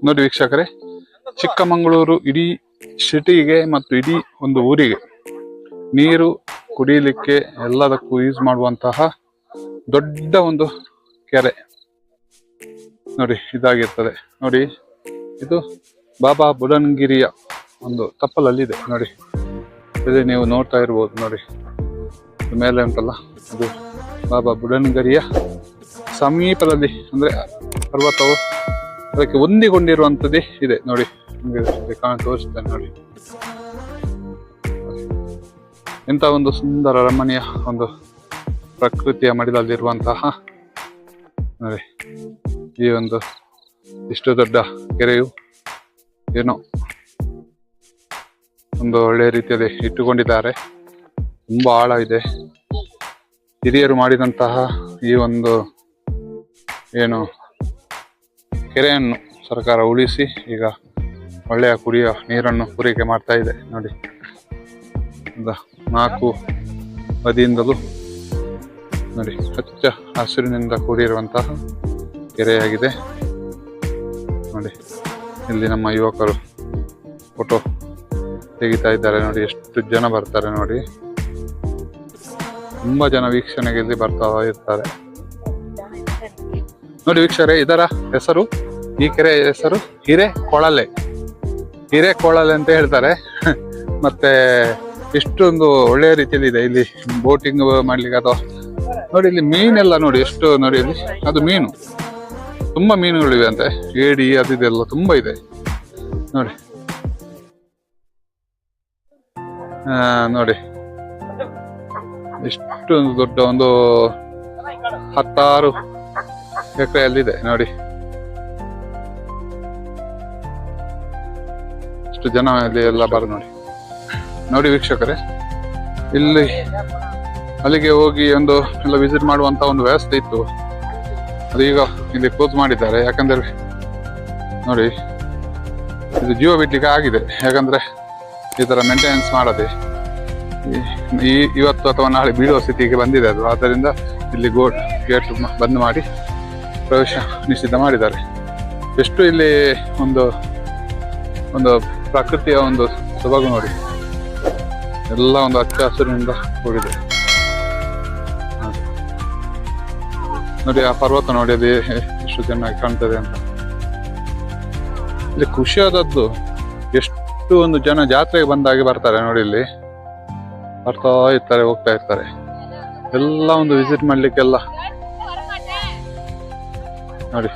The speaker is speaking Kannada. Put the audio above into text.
ನೋಡಿ ವೀಕ್ಷಕರೇ, ಚಿಕ್ಕಮಗಳೂರು ಇಡೀ ಸಿಟಿಗೆ ಮತ್ತು ಇಡೀ ಒಂದು ಊರಿಗೆ ನೀರು ಕುಡಿಯಲಿಕ್ಕೆ ಎಲ್ಲದಕ್ಕೂ ಯೂಸ್ ಮಾಡುವಂತಹ ದೊಡ್ಡ ಒಂದು ಕೆರೆ ನೋಡಿ ಇದಾಗಿರ್ತದೆ. ನೋಡಿ ಇದು ಬಾಬಾ ಬುಡನ್ಗಿರಿಯ ಒಂದು ತಪ್ಪಲಲ್ಲಿದೆ ನೋಡಿ. ಇದು ನೀವು ನೋಡ್ತಾ ಇರ್ಬೋದು ನೋಡಿ, ಮೇಲೆ ಉಂಟಲ್ಲ ಅದು ಬಾಬಾ ಬುಡನ್ಗಿರಿಯ ಸಮೀಪದಲ್ಲಿ, ಅಂದ್ರೆ ಪರ್ವತವು ಅದಕ್ಕೆ ಹೊಂದಿಕೊಂಡಿರುವಂಥದ್ದೇ ಇದೆ ನೋಡಿ. ನಿಮಗೆ ತೋರಿಸ್ತೇನೆ ನೋಡಿ. ಇಂಥ ಒಂದು ಸುಂದರ ರಮಣೀಯ ಒಂದು ಪ್ರಕೃತಿಯ ಮಡಿಲಲ್ಲಿರುವಂತಹ ನೋಡಿ ಈ ಒಂದು ಇಷ್ಟು ದೊಡ್ಡ ಕೆರೆಯು ಏನೋ ಒಂದು ಒಳ್ಳೆಯ ರೀತಿಯಲ್ಲಿ ಇಟ್ಟುಕೊಂಡಿದ್ದಾರೆ. ತುಂಬಾ ಆಳ ಇದೆ. ಹಿರಿಯರು ಮಾಡಿದಂತಹ ಈ ಒಂದು ಏನು ಕೆರೆಯನ್ನು ಸರ್ಕಾರ ಉಳಿಸಿ ಈಗ ಒಳ್ಳೆಯ ಕುಡಿಯುವ ನೀರನ್ನು ಪೂರೈಕೆ ಮಾಡ್ತಾ ಇದೆ ನೋಡಿ. 4 ಬದಿಯಿಂದಲೂ ನೋಡಿ ಹಚ್ಚ ಹಸಿರಿನಿಂದ ಕೂಡಿರುವಂತಹ ಕೆರೆಯಾಗಿದೆ ನೋಡಿ. ಇಲ್ಲಿ ನಮ್ಮ ಯುವಕರು ಫೋಟೋ ತೆಗಿತಾ ಇದ್ದಾರೆ ನೋಡಿ. ಎಷ್ಟು ಜನ ಬರ್ತಾರೆ ನೋಡಿ, ತುಂಬಾ ಜನ ವೀಕ್ಷಣೆಗೆ ಇಲ್ಲಿ ಬರ್ತಾ ಇರ್ತಾರೆ ನೋಡಿ. ವೀಕ್ಷಕರೇ, ಇದರ ಹೆಸರು, ಈ ಕೆರೆ ಹೆಸರು ಹಿರೇಕೊಳಲೆ ಅಂತ ಹೇಳ್ತಾರೆ. ಮತ್ತೆ ಇಷ್ಟೊಂದು ಒಳ್ಳೆಯ ರೀತಿಯಲ್ಲಿ ಇದೆ. ಇಲ್ಲಿ ಬೋಟಿಂಗ್ ಮಾಡ್ಲಿಕ್ಕೆ ಅಥವಾ ನೋಡಿ ಇಲ್ಲಿ ಮೀನೆಲ್ಲ ನೋಡಿ ಎಷ್ಟು ನೋಡಿ, ಇಲ್ಲಿ ಅದು ಮೀನು, ತುಂಬಾ ಮೀನುಗಳಿವೆ ಅಂತೆ, ಏಡಿ ಅದು ಇದೆಲ್ಲ ತುಂಬಾ ಇದೆ ನೋಡಿ. ನೋಡಿ ಇಷ್ಟು ದೊಡ್ಡ ಒಂದು 16 ಎಕರೆಯಲ್ಲಿದೆ ನೋಡಿ. ಇಷ್ಟು ಜನ ಇಲ್ಲಿ ಎಲ್ಲ ಬರ ನೋಡಿ ವೀಕ್ಷಕರೇ, ಇಲ್ಲಿ ಅಲ್ಲಿಗೆ ಹೋಗಿ ಒಂದು ಎಲ್ಲ ವಿಸಿಟ್ ಮಾಡುವಂತ ಒಂದು ವ್ಯವಸ್ಥೆ ಇತ್ತು, ಅದು ಈಗ ಇಲ್ಲಿ ಕ್ಲೋಸ್ ಮಾಡಿದ್ದಾರೆ. ಯಾಕಂದ್ರೆ ನೋಡಿ ಇದು ಜೀವ ಬಿಡ್ಲಿಕ್ಕೆ ಆಗಿದೆ. ಯಾಕಂದ್ರೆ ಈ ತರ ಮೇಂಟೆನೆನ್ಸ್ ಮಾಡದೆ ಇವತ್ತು ಅಥವಾ ನಾಳೆ ಬೀಳುವ ಸ್ಥಿತಿಗೆ ಬಂದಿದೆ ಅದು. ಆದ್ದರಿಂದ ಇಲ್ಲಿ ಗೇಟ್ ಬಂದ್ ಮಾಡಿ ಪ್ರವೇಶ ನಿಷಿದ್ಧ ಮಾಡಿದ್ದಾರೆ. ಎಷ್ಟು ಇಲ್ಲಿ ಒಂದು ಪ್ರಕೃತಿಯ ಒಂದು ಸೊಬಗು ನೋಡಿ, ಎಲ್ಲ ಒಂದು ಹಚ್ಚ ಹಸಿರಿನಿಂದ ಕೂಡಿದೆ ನೋಡಿ. ಆ ಪರ್ವತ ನೋಡಿ, ಅದು ಎಷ್ಟು ಚೆನ್ನಾಗಿ ಕಾಣ್ತದೆ ಅಂತ. ಇಲ್ಲಿ ಖುಷಿಯಾದದ್ದು, ಎಷ್ಟು ಒಂದು ಜನ ಜಾತ್ರೆಗೆ ಬಂದಾಗೆ ಬರ್ತಾರೆ ನೋಡಿ. ಇಲ್ಲಿ ಬರ್ತಾ ಇರ್ತಾರೆ, ಹೋಗ್ತಾ ಇರ್ತಾರೆ, ಎಲ್ಲ ಒಂದು ವಿಸಿಟ್ ಮಾಡ್ಲಿಕ್ಕೆಲ್ಲ ನೋಡಿ.